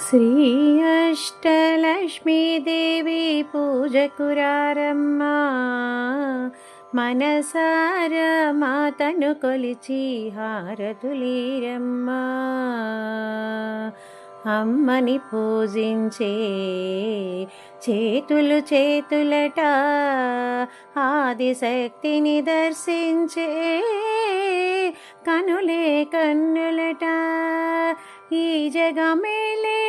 శ్రీ అష్టలక్ష్మీదేవి పూజకురారమ్మా, మనసార మాతను కొలిచి హారతులీరమ్మా. అమ్మని పూజించే చేతులు చేతులట, ఆదిశక్తిని దర్శించే కనులే కన్నులట. ఈ జగమేలే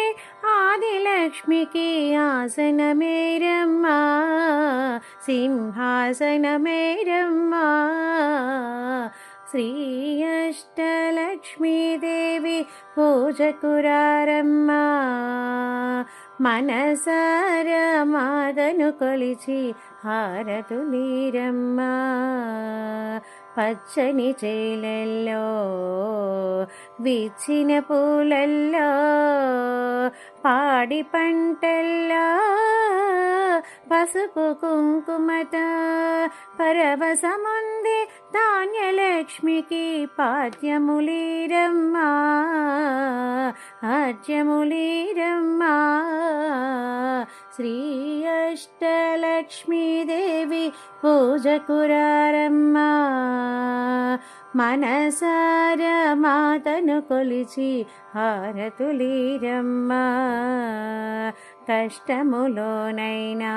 ఆదిలక్ష్మికి ఆసనమేరమ్మా, సింహాసనమేరమ్మా. శ్రీ అష్టలక్ష్మీదేవి పూజకురారమ్మా, మనసార మాతను కొలిచి హారతులీరమ్మా. పచ్చని చేలల్లో విచ్చిన పూలల్లో, పాడి పంటల్లో పసుపు కుంకుమత పరవశముంది ధాన్యలక్ష్మికి పాద్యములీరమ్మా, ఆద్యములీరమ్మా. శ్రీ అష్టలక్ష్మీదేవి పూజకురారమ్మా, మనసార మాతను కొలిచి హారతులీరమ్మా. కష్టములోనైనా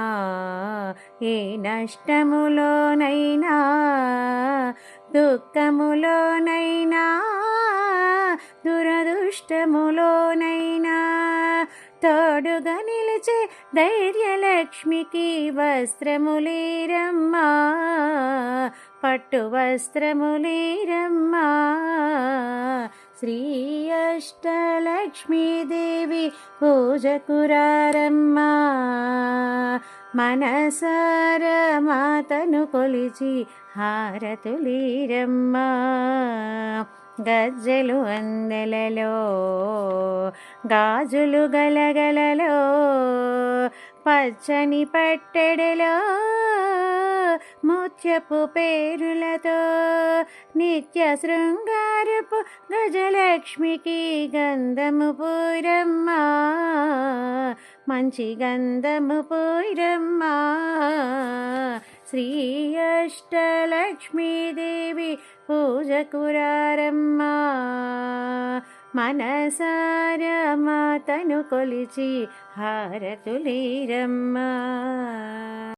ఏ నష్టములోనైనా, దుఃఖములోనైనా దురదృష్టములోనైనా తోడుగా నిలిచే ధైర్యలక్ష్మికి వస్త్రములీరమ్మా, పట్టు వస్త్రములీరమ్మా. శ్రీ అష్టలక్ష్మీదేవి పూజకురారమ్మా, మనసార మాతను కొలిచి హారతులీరమ్మా. గజ్జలు అందెలలో, గాజులు గలగలలో, పచ్చని పట్టెడలో ముత్యపు పేరులతో నిత్య శృంగారపు గజలక్ష్మికి గంధము పూరమ్మా, మంచి గంధము పూరమ్మా. శ్రీ అష్టలక్ష్మీదేవి పూజకురారమ్మా, మనసార మాతను కొలిచి హారతులీరమ్మా.